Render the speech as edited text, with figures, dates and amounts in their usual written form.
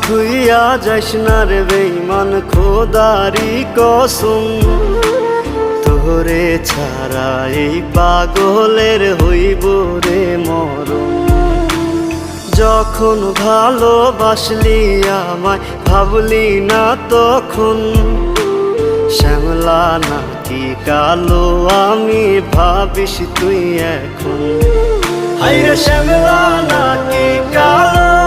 থুইয়া যাইস না রে বেঈমান খোদারি কসম, তোরে ছাড়া এই পাগলের হইব রে মরণ। যখন ভালোবাসলি আমায় ভাবলি না তখন, শ্যামলা নাকি কালো আমি ভাবিস তুই এখন। হায়রে শ্যামলা নাকি কালো